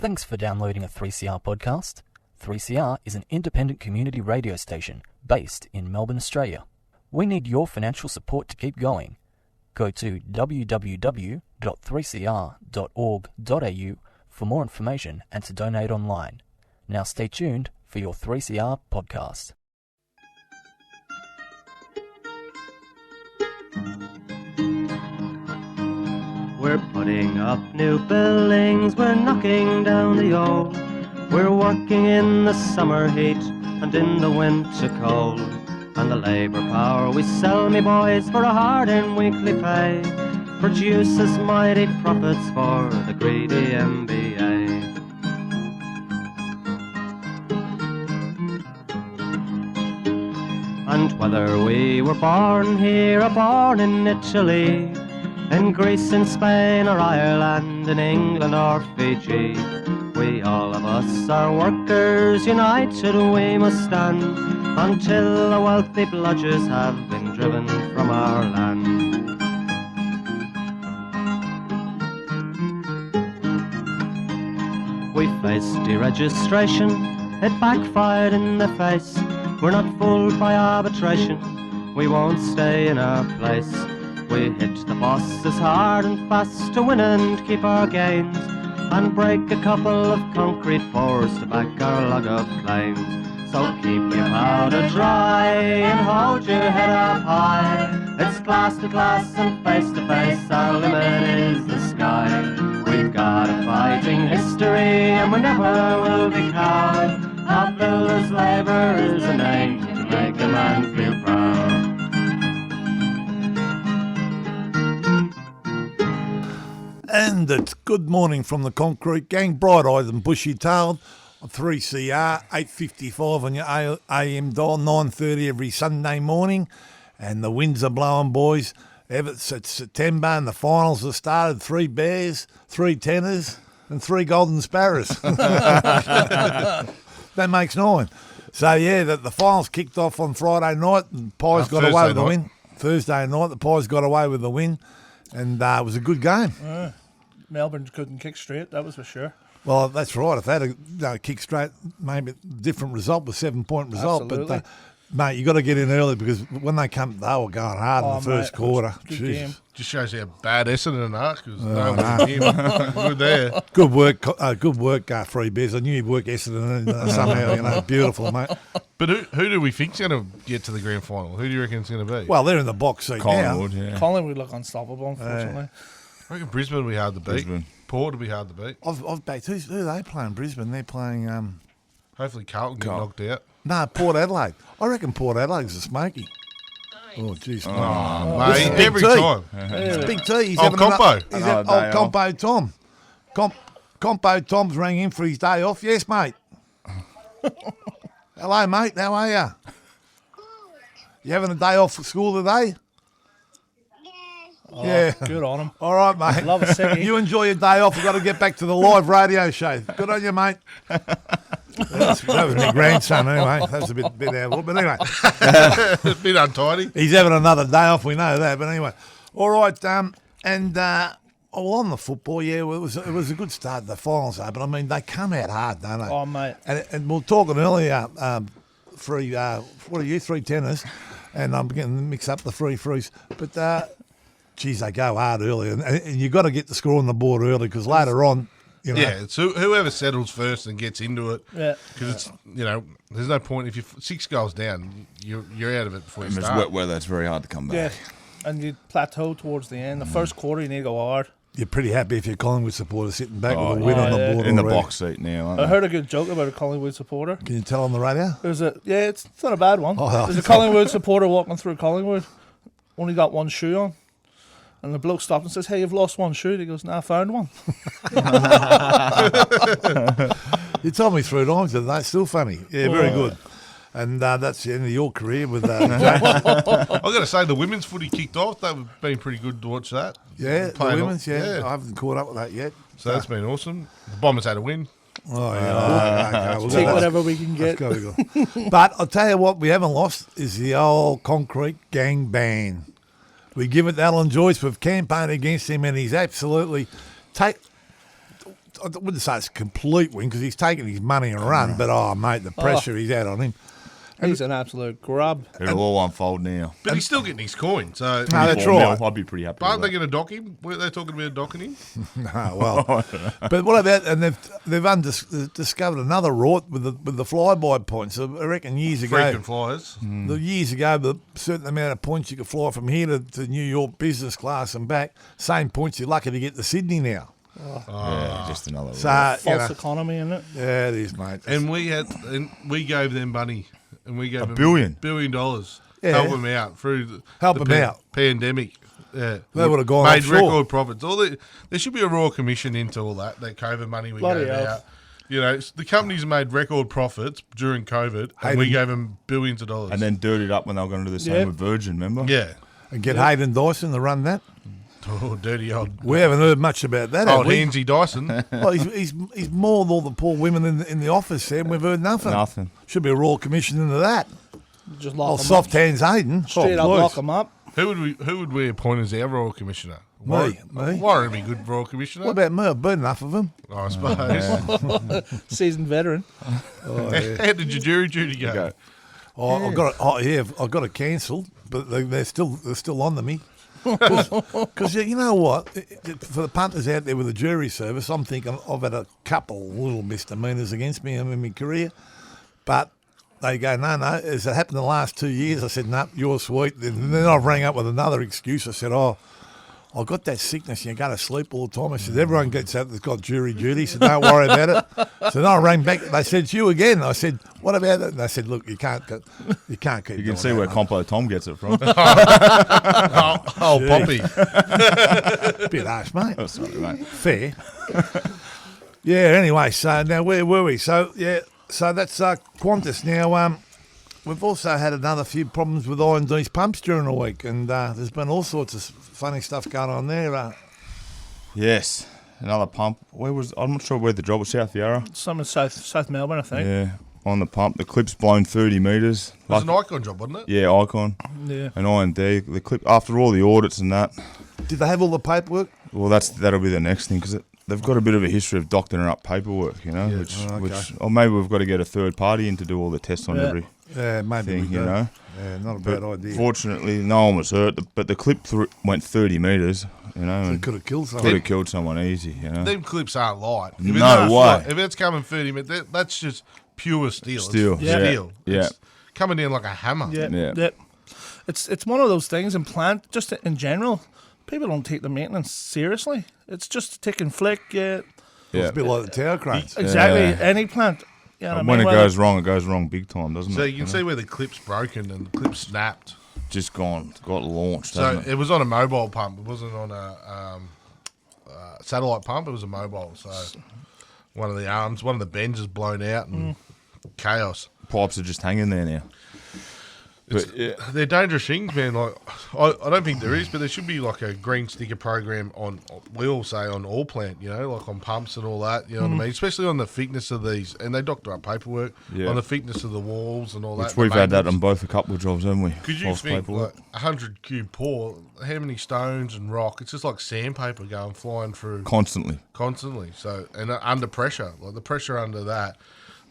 Thanks for downloading a 3CR podcast. 3CR is an independent community radio station based in Melbourne, Australia. We need your financial support to keep going. Go to www.3cr.org.au for more information and to donate online. Now stay tuned for your 3CR podcast. We're putting up new buildings, we're knocking down the old. We're working in the summer heat and in the winter cold. And the labour power we sell, me boys, for a hard-earned weekly pay produces mighty profits for the greedy MBA. And whether we were born here or born in Italy, in Greece, in Spain or Ireland, in England or Fiji, we all of us are workers, united we must stand, until the wealthy bludgers have been driven from our land. We faced deregistration, it backfired in the face. We're not fooled by arbitration, we won't stay in our place. We hit the bosses hard and fast to win and keep our gains, and break a couple of concrete pours to back our log of claims. So keep your powder dry and hold your head up high. It's class to class and face to face, our limit is the sky. We've got a fighting history and we never will be cowed. Our builders' labour is a name to make a man feel proud. And it's good morning from the Concrete Gang, bright-eyed and bushy-tailed, on 3CR, 8:55 on your AM dial, 9:30 every Sunday morning, and the winds are blowing, boys. It's September and the finals have started, 3 bears, 3 tenors and 3 golden sparrows. That makes 9. So, yeah, the finals kicked off on Friday night and Pies got away with the win. Thursday night, the Pies got away with the win, and it was a good game. Melbourne couldn't kick straight, that was for sure. Well, that's right. If they had a kick straight, maybe a different result, with 7-point result. Absolutely. But, mate, you got to get in early because when they come, they were going hard in the first quarter. Good game. Just shows how bad Essendon are, because no one him. Good there. Good work, Free Bears. I knew you'd work Essendon somehow. Beautiful, mate. But who do we think's going to get to the grand final? Who do you reckon it's going to be? Well, they're in the box seat Collingwood, now. yeah. Collingwood look unstoppable, unfortunately. I reckon Brisbane will be hard to beat. Port will be hard to beat. I've backed. Who are they playing? Brisbane. They're playing. Hopefully Carlton get knocked out. No, Port Adelaide. I reckon Port Adelaide's a smoky. Oh, jeez. Mate, every time. It's Big T. He's Compo. Compo Tom. Compo Tom's rang in for his day off. Yes, mate. Hello, mate. How are you? You having a day off for school today? Oh, yeah. Good on him. All right, mate. Love a ciggy. You enjoy your day off. We've got to get back to the live radio show. Good on you, mate. That was my grandson, anyway. That was a bit out. But anyway. A bit untidy. He's having another day off, we know that. But anyway. All right. On the football, yeah, it was a good start to the finals, though. But, I mean, they come out hard, don't they? Oh, mate. And we were talking earlier, what are you, 3 tenors? And I'm getting mixed up the 3 frees. But, geez, they go hard early. And you've got to get the score on the board early because later on, you know. Yeah, it's whoever settles first and gets into it. Yeah. Because it's, there's no point. If you're 6 goals down, you're out of it before you start. It's wet weather, it's very hard to come back. Yeah. And you plateau towards the end. The first quarter, you need to go hard. You're pretty happy if you're Collingwood supporter sitting back with a win on the board in already. the box seat now, aren't I they? heard a good joke about a Collingwood supporter. Can you tell on the radio? It's not a bad one. There's a Collingwood supporter walking through Collingwood, only got one shoe on. And the bloke stopped and says, "Hey, you've lost one shoe." He goes, "No, I found one." You told me 3 times, and that's still funny. Yeah, very good. And that's the end of your career with James. I've got to say, the women's footy kicked off. They've been pretty good to watch that. Yeah, the Playing women's, yeah. I haven't caught up with that yet. So that's been awesome. The Bombers had a win. Oh, yeah. Okay, Take whatever we can get. Let's go. But I'll tell you what we haven't lost is the old Concrete Gang ban. We give it to Alan Joyce. We've campaigned against him, and he's absolutely I wouldn't say it's a complete win because he's taken his money and run, but, mate, the pressure he's had on him. He's an absolute grub. It'll all unfold now. But he's still getting his coin, so No, that's 4 right. mil, I'd be pretty happy aren't with they going to dock him? Weren't they talking about docking him? No, well, but what about, and they've discovered another rort with the flyby points. I reckon years ago, Freaking flyers. years ago, the certain amount of points you could fly from here to New York business class and back, same points you're lucky to get to Sydney now. Yeah, just another So, False economy, isn't it? yeah, it is, mate. And we gave them money. And we gave them billion? $1 billion. Yeah. Help them out through Out. pandemic. Yeah. They would have gone made offshore. record profits. There should be a Royal Commission into all that COVID money we Bloody gave hell. out. You know, the companies made record profits during COVID, and we gave them billions of dollars. And then dirtied up when they were going to do the same Yeah. with Virgin, remember? yeah. And get Hayden Dyson to run that. Oh, dirty old We haven't heard much about that, have old we? Hansy Dyson. Well, he's more than all the poor women in the office, Sam. We've heard nothing. Nothing. Should be a Royal Commission into that. Just Oh, lock him soft up. hands Hayden. Straight up, please. lock him up. Who would we appoint as our Royal Commissioner? Me. Warren would be good Royal Commissioner. What about me? I've been enough of them. I suppose. Seasoned veteran. How did your jury duty go? Oh, I've got it cancelled, but they're still on to me. Because you know what, for the punters out there with the jury service, I'm thinking I've had a couple little misdemeanours against me in my career, but they go, no, has it happened in the last 2 years? I said, no, you're sweet. And then I rang up with another excuse. I said, I've got that sickness and you go to sleep all the time. I said, everyone gets that that's got jury duty, so don't worry about it. So then I rang back. They said, it's you again. I said, what about it? And they said, look, you can't keep You doing can see that, where mate. Compo Tom gets it from. Oh, Poppy. Bit harsh, mate. Oh, sorry, mate. Fair. Yeah, anyway, so now where were we? So, so that's Qantas. Now, we've also had another few problems with I&D's pumps during the week, and there's been all sorts of funny stuff going on there. Yes, another pump. I'm not sure where the job was. South Yarra. Some in South Melbourne, I think. Yeah, on the pump. The clip's blown 30 metres. It was an icon job, wasn't it? Yeah, Icon. Yeah. And I&D. The clip, after all the audits and that, Did they have all the paperwork? well, that'll be the next thing, because they've got a bit of a history of doctoring up paperwork, you know, or maybe we've got to get a third party in to do all the tests on every Yeah, maybe thing, we do. you know. Yeah, not a bad idea. Fortunately, no one was hurt, but the clip went 30 metres, you know, It and could have killed could someone. have killed someone easy, you know. Them clips aren't light. If No it's way. light, if it's coming 30 minutes, that's just pure steel. Steel, It's yeah. steel. Yeah. It's coming in like a hammer. Yeah, Yeah. yeah. It's one of those things in plant, just in general, people don't take the maintenance seriously. It's just a tick and flick. Yeah, It's a bit like the tower cranes. exactly. Yeah. Any plant. You know what I When mean? it goes wrong big time, doesn't So it? you can see where the clip's broken and the clip snapped. Just got launched, So hasn't it? it was on a mobile pump. It wasn't on a satellite pump. It was a mobile. So one of the arms, one of the bends is blown out and chaos. Pipes are just hanging there now. But yeah, They're dangerous things, man. Like I don't think there is, but there should be like a green sticker program on. We all say on all plant, you know, like on pumps and all that. You know what I mean? Especially on the thickness of these, and they doctor up paperwork Yeah. on the thickness of the walls and all that. which we've had that on maintenance. both a couple of jobs, haven't we? Could you False think paperwork. like 100 cube pour? How many stones and rock? It's just like sandpaper going flying through Constantly. constantly. So and under pressure, like the pressure under that.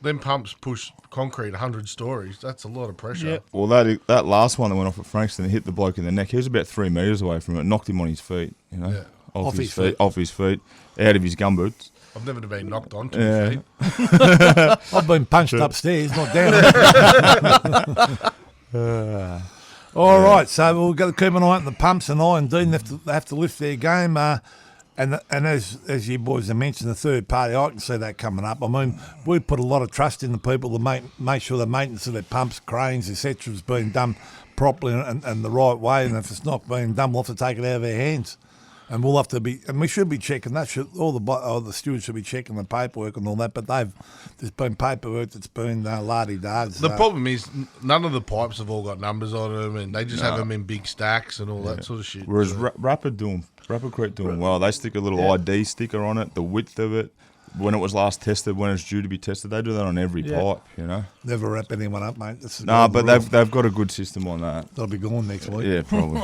Them pumps push concrete 100 stories. That's a lot of pressure. Yeah. Well, that last one that went off at Frankston hit the bloke in the neck. He was about 3 metres away from it. Knocked him on his feet, you know. Yeah. Off his feet. Off his feet. Out of his gumboots. I've never been knocked on Yeah. feet. I've been punched upstairs, not down. All right, so we've got to keep an eye on the pumps and I&D they have to lift their game. And as you boys have mentioned, the third party, I can see that coming up. I mean, we put a lot of trust in the people to make sure the maintenance of their pumps, cranes, etc. is being done properly and the right way. And if it's not being done, we'll have to take it out of their hands. And we'll have to be, and we should be checking that. All the stewards should be checking the paperwork and all that. But there's been paperwork that's been lardy-dards. The problem is none of the pipes have all got numbers on them, and they just have them in big stacks and all that sort of shit. Whereas So- Rapid Creek doing well. They stick a little ID sticker on it, the width of it, when it was last tested, when it's due to be tested. They do that on every pipe, you know. Never wrap anyone up, mate. No, but they've got a good system on that. They'll be gone next week. Yeah, probably.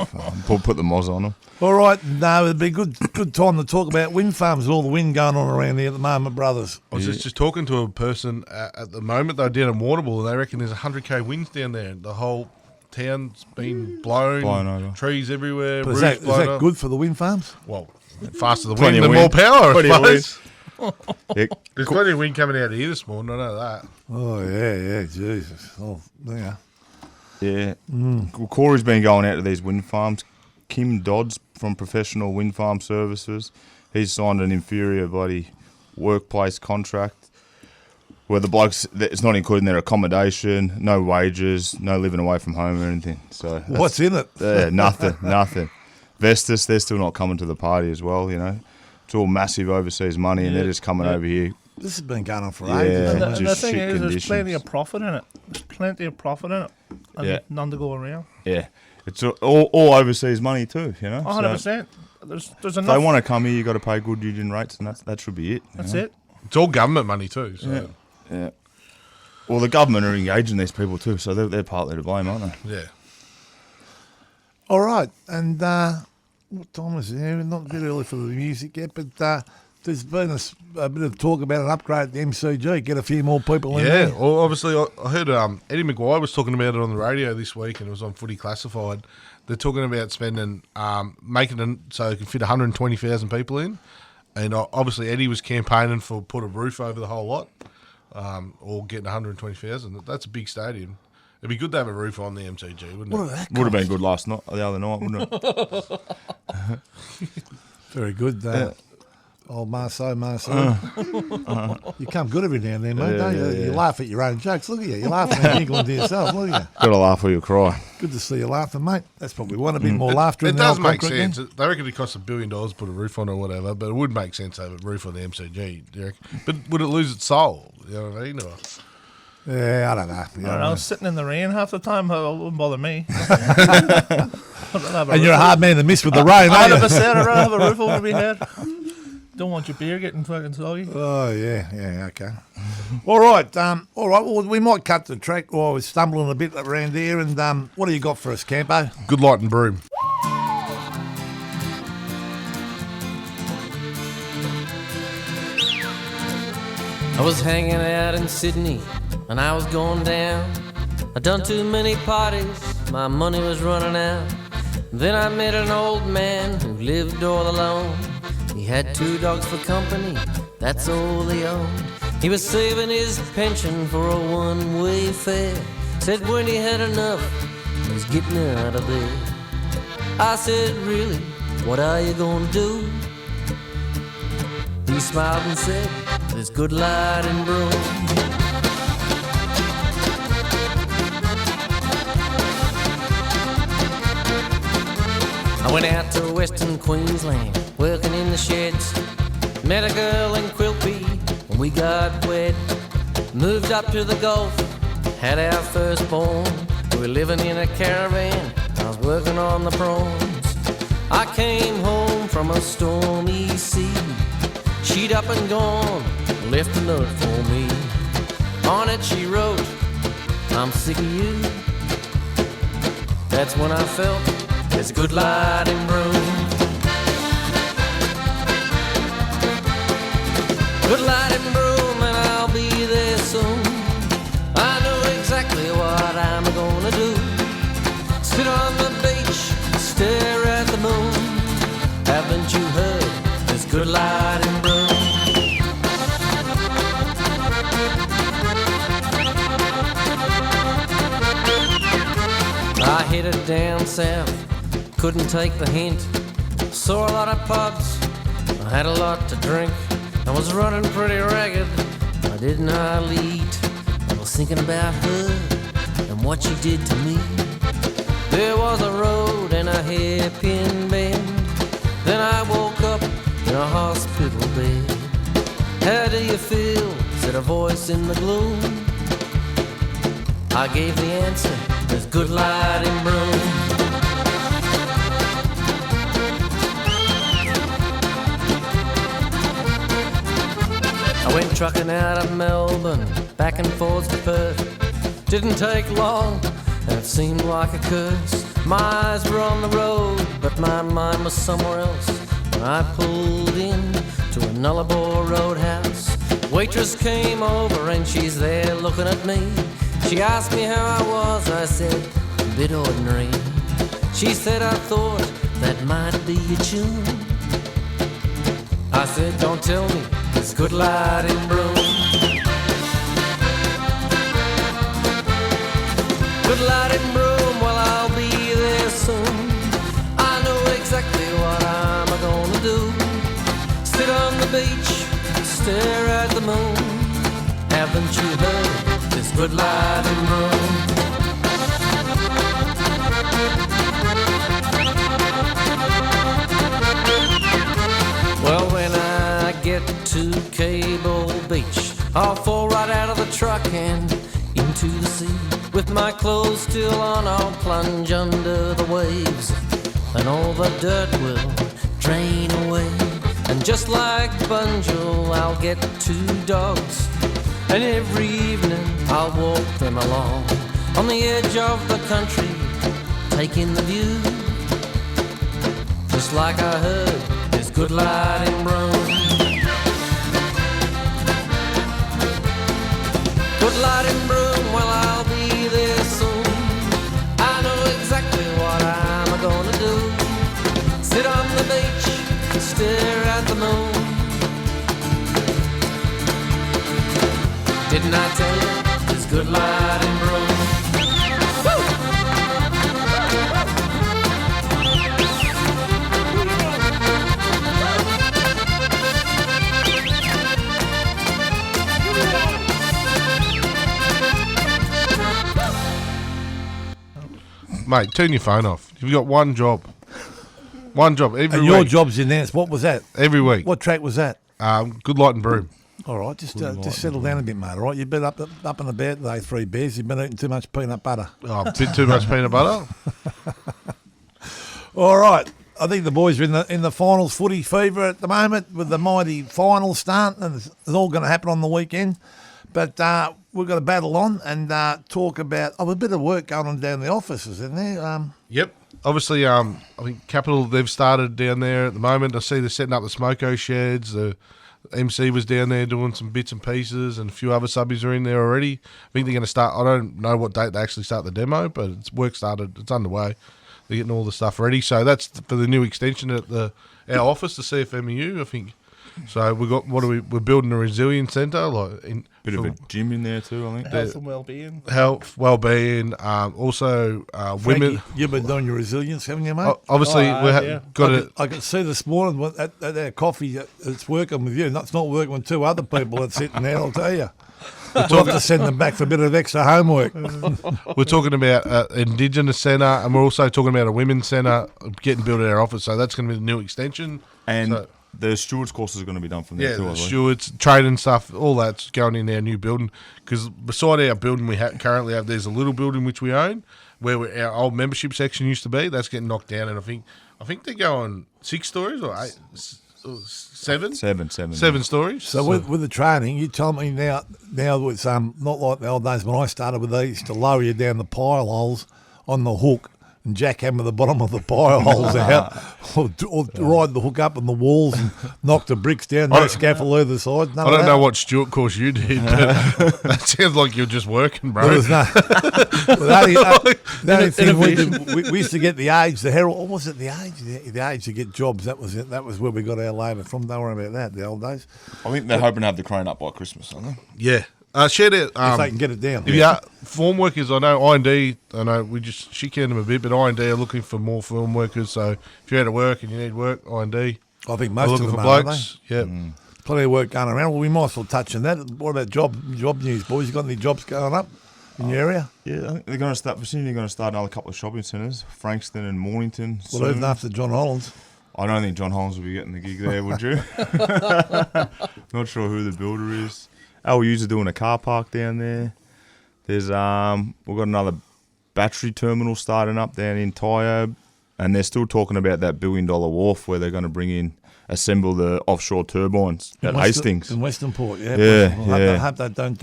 Put the moz on them. All right, no, it'd be good time to talk about wind farms and all the wind going on around here at the moment, brothers. I was just talking to a person at the moment. They're down in Warrnambool, and they reckon there's 100k winds down there. The whole town's been blown over. Trees everywhere. But is that good for the wind farms? Well, faster the wind, the more power, I suppose. There's plenty of wind coming out of here this morning, I know that. Oh, yeah, Jesus. Oh, yeah. Yeah. Well, Corey's been going out to these wind farms. Kim Dodds from Professional Wind Farm Services, he's signed an inferior bloody workplace contract where the blokes, it's not including their accommodation, no wages, no living away from home or anything. So what's in it? Nothing. Vestas, they're still not coming to the party as well, you know. It's all massive overseas money and they're just coming over here. This has been going on for ages. And the thing is, there's plenty of profit in it. And none to go around. Yeah. It's all overseas money too, you know. 100%. There's enough. If they want to come here, you got to pay good union rates, and that should be it. That's it. It's all government money too. So. Yeah. Well, the government are engaging these people too, so they're partly to blame, aren't they? Yeah. All right, and what time is it here? Not a bit early for the music yet, but there's been a bit of talk about an upgrade at the MCG, get a few more people in there. Yeah, well, obviously I heard Eddie Maguire was talking about it on the radio this week, and it was on Footy Classified. They're talking about spending, making it so it can fit 120,000 people in, and obviously Eddie was campaigning for put a roof over the whole lot, or getting 120,000. That's a big stadium. It'd be good to have a roof on the MCG, wouldn't it? Would have been good the other night, wouldn't it? Very good. Old Marceau. You come good every now and then, mate, don't you? You laugh at your own jokes. Look at you. You're laughing and giggling to yourself. Look at you. Got to laugh or you cry. Good to see you laughing, mate. That's what we want, a bit more laughter. It does make sense. They reckon it costs $1 billion to put a roof on or whatever, but it would make sense to have a roof on the MCG, do you reckon? But would it lose its soul? You know what I mean? Yeah, I don't know. I was sitting in the rain half the time. It wouldn't bother me. And you're a hard man to miss with the rain, aren't you? 100%. I'd rather have a roof over my head. Don't want your beer getting fucking soggy. Oh, yeah, okay. All right, well, we might cut the track while we're stumbling a bit around here. And what do you got for us, Campo? Good light and broom. I was hanging out in Sydney and I was going down. I'd done too many parties, my money was running out. Then I met an old man who lived all alone. He had 2 dogs for company, that's all he owned. He was saving his pension for a one-way fare. Said when he had enough, he was getting out of bed. I said, really, what are you gonna do? He smiled and said, there's good light and broom. I went out to Western Queensland, working in the sheds. Met a girl in Quilpie, and we got wed. Moved up to the Gulf, had our firstborn. We were living in a caravan, I was working on the prawns. I came home from a stormy sea. She'd up and gone, left a note for me. On it she wrote, I'm sick of you. That's when I felt there's good light and broom. Good light and broom, and I'll be there soon. I know exactly what I'm gonna do. Sit on the beach, stare at the moon. Haven't you heard? There's good light and broom. I headed down south, couldn't take the hint. Saw a lot of pubs, I had a lot to drink. I was running pretty ragged, I didn't hardly eat. I was thinking about her and what she did to me. There was a road and a hairpin bend. Then I woke up in a hospital bed. How do you feel? Said a voice in the gloom. I gave the answer, there's good light and broom. I went trucking out of Melbourne, back and forth to Perth. Didn't take long, and it seemed like a curse. My eyes were on the road, but my mind was somewhere else. When I pulled in to a Nullarbor Roadhouse, waitress came over and she's there looking at me. She asked me how I was, I said, a bit ordinary. She said, I thought that might be a tune. I said, don't tell me it's good light in Broome. Good light in Broome, well I'll be there soon. I know exactly what I'm gonna do. Sit on the beach, stare at the moon. Haven't you heard this good light in Broome? Well, when I get to Cable Beach, I'll fall right out of the truck and into the sea. With my clothes still on, I'll plunge under the waves, and all the dirt will drain away. And just like Bunjil, I'll get 2 dogs, and every evening I'll walk them along on the edge of the country, taking the view. Just like I heard, there's good light in Broome. Good light in Broome, well I'll be there soon. I know exactly what I'm gonna do. Sit on the beach and stare at the moon. Didn't I tell you there's good light in Broome? Mate, turn your phone off. You've got one job. One job every And week. your job's announced. What was that? Every week. What track was that? Good light and Broome. All right, just settle down a bit, mate. All right, you've been up and about today, 3 beers. You've been eating too much peanut butter. Oh, a bit too much peanut butter. All right, I think the boys are in the finals footy fever at the moment with the mighty final starting, and it's all going to happen on the weekend. But we've got to battle on and talk about a bit of work going on down the offices, isn't there? Yep. Obviously, I think Capital, they've started down there at the moment. I see they're setting up the smoko sheds. The MC was down there doing some bits and pieces, and a few other subbies are in there already. I think they're going to start. I don't know what date they actually start the demo, but work started. It's underway. They're getting all the stuff ready. So that's for the new extension at our office, the CFMEU, I think. So we're building a resilience centre, Bit of a gym in there too, I think. Health and well-being. Health, well-being, also Frankie, women. You've been doing your resilience, haven't you, mate? Obviously, got it. I could see this morning at our coffee, it's working with you. It's not working with 2 other people that's sitting there, I'll tell you. We'll have to send them back for a bit of extra homework. We're talking about an Indigenous centre, and we're also talking about a women's centre getting built at our office. So that's going to be the new extension. And the stewards course is going to be done from there too. Yeah, the stewards, training stuff, all that's going in our new building. Because beside our building we currently have, there's a little building which we own, where our old membership section used to be. That's getting knocked down, and I think they're going 6 stories or 8, 7? Seven stories. So with the training, you told me now it's not like the old days when I started with these to lower you down the pile holes on the hook and jackhammer the bottom of the pile holes out, or ride the hook up on the walls and knock the bricks down, no scaffold either side. I don't know what Stuart course you did, but that sounds like you're just working, bro. Well, the only thing we used to get the age, the Herald, or was it the age? The age to get jobs, that was it. That was where we got our labour from. Don't worry about that, the old days. I think they're hoping to have the crane up by Christmas, aren't they? Yeah. Share that. If they can get it down. Yeah, form workers, I know I&D, we just shit on them a bit, but I&D are looking for more form workers, so if you're out of work and you need work, I&D. I think most of them are, blokes. Yeah. Plenty of work going around. Well, we might as well touch on that. What about job news, boys? You got any jobs going up in your area? Yeah, I think they're going to start. Vicinity going to start another couple of shopping centres, Frankston and Mornington. Well, even after John Hollands. I don't think John Hollands will be getting the gig there, would you? Not sure who the builder is. LU's are doing a car park down there. There's we've got another battery terminal starting up down in Tyob, and they're still talking about that $1 billion wharf where they're going to bring in assemble the offshore turbines at Hastings. In Western Port, yeah. Yeah, I hope they don't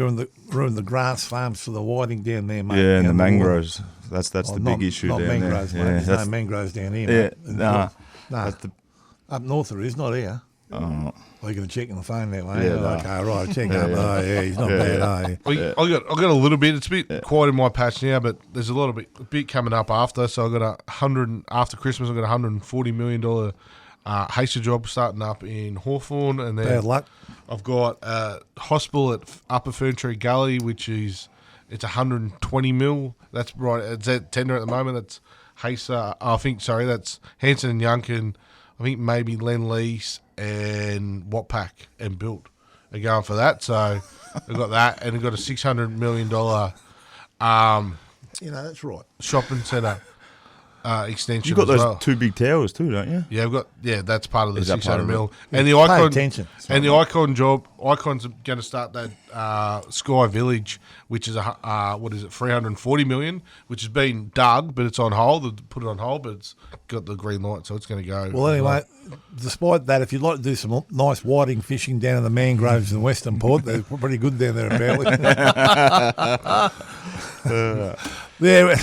ruin the grass farms for the whiting down there, mate. Yeah, and the mangroves. That's the big issue not down mangroves, there. mate. Yeah, There's no mangroves down here, yeah, mate. nah. Up north there is, not here. Oh. Well, you're going to check on the phone that way. Yeah, Okay, right, check up. yeah. Oh, yeah, he's not bad, I got a little bit. It's a bit quiet in my patch now, but there's a bit coming up after. So I got after Christmas. I got $140 million Haster job starting up in Hawthorn, and then Bad luck. I've got a hospital at Upper Ferntree Gully, it's 120 mil. That's right. It's at tender at the moment. That's Haster. That's Hanson and Yunkin. I think maybe Lend-Lease and Watpac and Built are going for that. So I've got that, and I've got a $600 million That's right. shopping centre extension. You've got as those well. two big towers too, don't you? Yeah, that's part of the Is that part 600 of mil. it? And the Pay Icon attention. and the Icon job. Icon's going to start that Sky Village, which is $340 million, which has been dug, but it's on hold. They put it on hold, but it's got the green light, so it's going to go. Well, anyway, despite that, if you'd like to do some nice whiting fishing down in the mangroves in Western Port, they're pretty good down there apparently. There, anyway,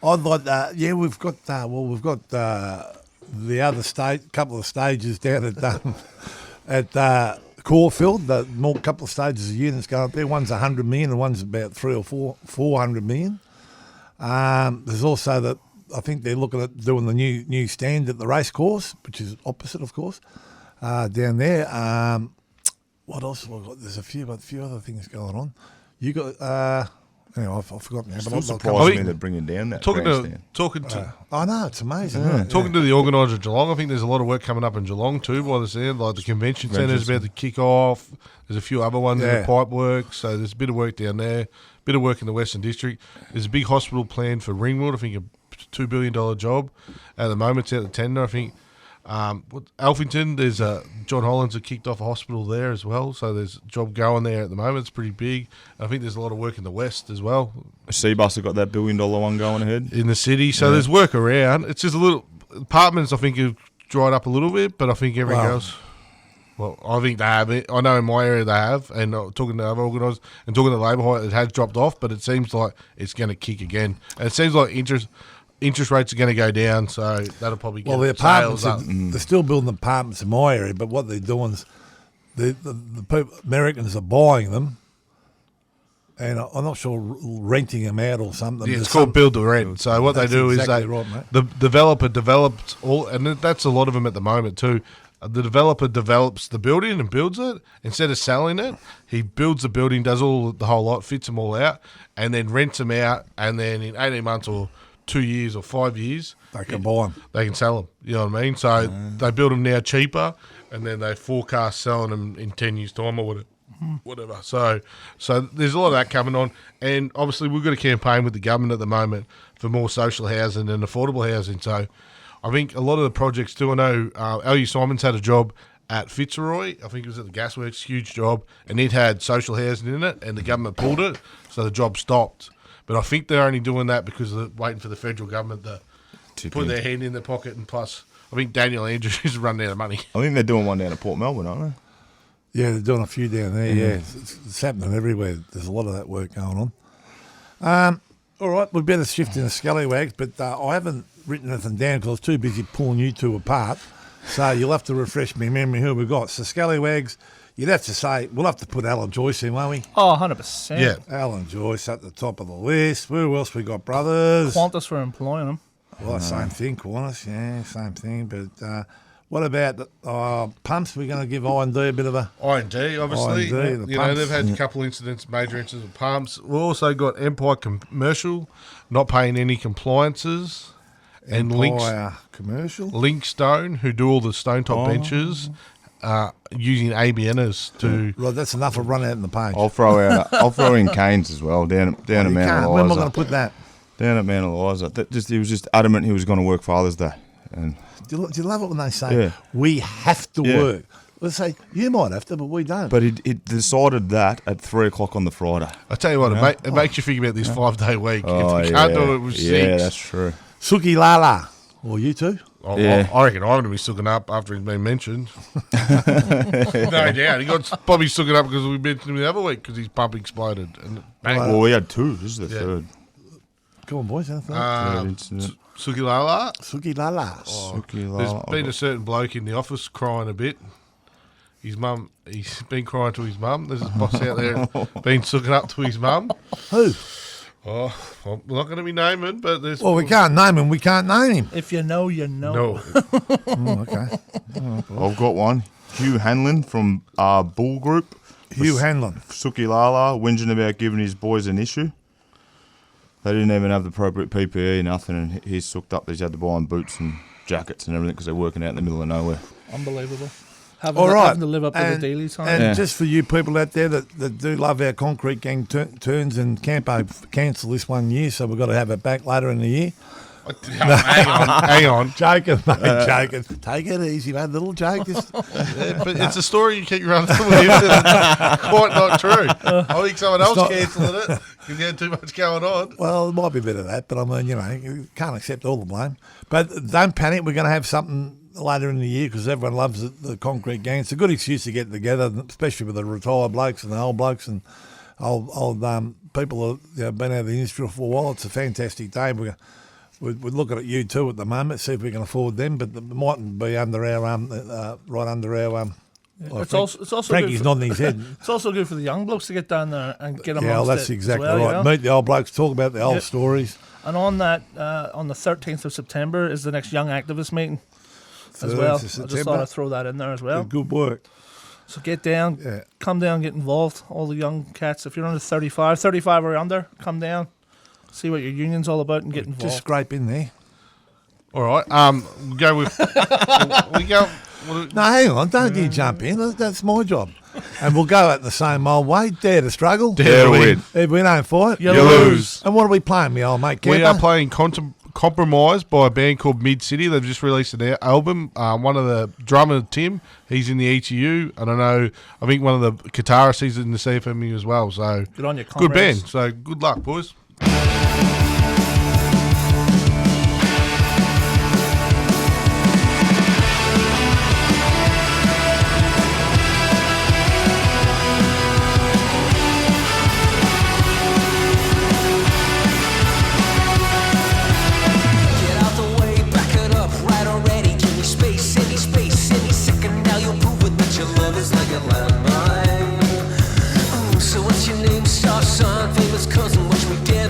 I'd like. We've got the other couple of stages down at Caulfield. The couple of stages of units going up there. One's 100 million, and one's about 300 or 400 million. There's also I think they're looking at doing the new stand at the race course, which is opposite, of course, down there. What else have I got? There's a few other things going on. You got. Anyway, I've forgotten now. Still surprised me they're bringing down that talking to I know, it's amazing. Isn't it? Talking to the organiser of Geelong, I think there's a lot of work coming up in Geelong too by the sound. Like the convention centre is about to kick off. There's a few other ones in the pipe work. So there's a bit of work down there, bit of work in the Western District. There's a big hospital plan for Ringwood. I think a $2 billion job. At the moment, it's out the tender. I think Alphington, there's John Hollands have kicked off a hospital there as well. So there's a job going there at the moment. It's pretty big. I think there's a lot of work in the West as well. Seabus have got that $1 billion one going ahead in the city. So there's work around. It's just a little apartments. I think have dried up a little bit, but I think everything else. Well, I think they have it. I know in my area they have, and talking to other organisers and talking to Labour Hire, it has dropped off, but it seems like it's going to kick again. And it seems like interest rates are going to go down, so that'll probably get the apartments sales up. They're still building apartments in my area, but what they're doing is the people, Americans are buying them, and I'm not sure renting them out or something. Yeah, it's called build to rent. So what they do is the developer develops all, and that's a lot of them at the moment too. The developer develops the building and builds it. Instead of selling it, he builds the building, does the whole lot, fits them all out, and then rents them out, and then in 18 months or 2 years or 5 years, they can buy them. They can sell them. You know what I mean? So they build them now cheaper, and then they forecast selling them in 10 years' time or whatever. So there's a lot of that coming on, and obviously we've got a campaign with the government at the moment for more social housing and affordable housing. So I think a lot of the projects too. I know L.U. Simons had a job at Fitzroy. I think it was at the Gasworks, huge job, and it had social housing in it, and the government pulled it, so the job stopped. But I think they're only doing that because they're waiting for the federal government to put their hand in their pocket. And plus, I think Daniel Andrews is running out of money. I think they're doing one down at Port Melbourne, aren't they? Yeah, they're doing a few down there, yeah. It's happening everywhere. There's a lot of that work going on. All right, we better shift into scallywags, but I haven't written anything down because I was too busy pulling you two apart. So you'll have to refresh my memory who we've got. So scallywags, you'd have to say, we'll have to put Alan Joyce in, won't we? Oh, 100%. Yeah. Alan Joyce at the top of the list. Who else we got, brothers? Qantas for employing them. Well, same thing, Qantas, yeah, same thing. But what about the pumps? We're going to give I&D a bit of a... I&D, obviously. I&D, you know, they've had a couple incidents, major incidents with pumps. We've also got Empire Commercial not paying any compliances. And Commercial? Linkstone, who do all the stone top benches, using ABNers to... Right, that's enough of run out in the page. I'll throw in Keynes as well, down at Mount Eliza. Where am I going to put that? Down at Mount Eliza. He was just adamant he was going to work Father's Day. And do you love it when they say, we have to work? Let's say, you might have to, but we don't. But he decided that at 3 o'clock on the Friday. I tell you what, it makes you think about this 5-day week. Oh, if you can't do it with 6. Yeah, that's true. Suki Lala. Or you two? I reckon I'm going to be sooking up after he's been mentioned. No doubt. He got probably sooking up because we mentioned him the other week because his pump exploded. And bang. Well, we had two. This is the third. Come on, boys. Suki Lala. Suki Lala. There's been a certain bloke in the office crying a bit. He's been crying to his mum. There's a boss out there been sooking up to his mum. Who? Oh, I'm not going to be naming, but there's... Well, we can't name him. We can't name him. If you know, you know. No. Okay. I've got one. Hugh Hanlon from Bull Group. Hugh Hanlon. Suki Lala, whinging about giving his boys an issue. They didn't even have the appropriate PPE, nothing, and he's sooked up. He's had to buy them boots and jackets and everything because they're working out in the middle of nowhere. Unbelievable. Having to live up to the dailies. And just for you people out there that do love our concrete gang turns and Campo cancel this 1 year, so we've got to have it back later in the year. Hang on. Joking, mate, joking. Take it easy, mate. Little joke. Just, but it's a story you keep running with. It's quite not true. I think someone else cancelling it because you had too much going on. Well, it might be a bit of that, but I mean, you can't accept all the blame. But don't panic. We're going to have something later in the year because everyone loves the concrete gang. It's a good excuse to get together, especially with the retired blokes and the old blokes and old people that have been out of the industry for a while. It's a fantastic day. We're looking at you two at the moment, see if we can afford them, but it mightn't be under our right under our. It's also Frankie's nodding his head. It's also good for the young blokes to get down there and get them. Yeah, that's exactly right. You know? Meet the old blokes, talk about the old stories. And on that, on the 13th of September is the next young activist meeting as well. I just thought I'd throw that in there as well. Good work. So get down, come down, get involved. All the young cats, if you're under 35 or under, come down, see what your union's all about and get involved. Just scrape in there. All right. We go with. we go. No, hang on. Don't you jump in. That's my job. And we'll go at the same old way. Dare to struggle. Dare to win. If we don't fight, you lose. And what are we playing, me old mate? We are playing Compromise by a band called Mid City. They've just released an album. One of the drummer, Tim, he's in the ETU. And I think one of the guitarists, he's in the CFMEU as well. So good on you, good band. So good luck, boys. So what's your name, star son, famous cousin, watch me get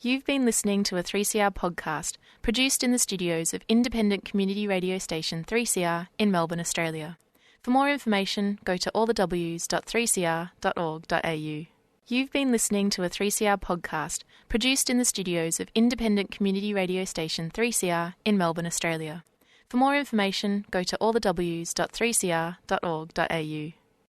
You've been listening to a 3CR podcast produced in the studios of independent community radio station 3CR in Melbourne, Australia. For more information, go to allthews.3cr.org.au. You've been listening to a 3CR podcast produced in the studios of independent community radio station 3CR in Melbourne, Australia. For more information, go to allthews.3cr.org.au.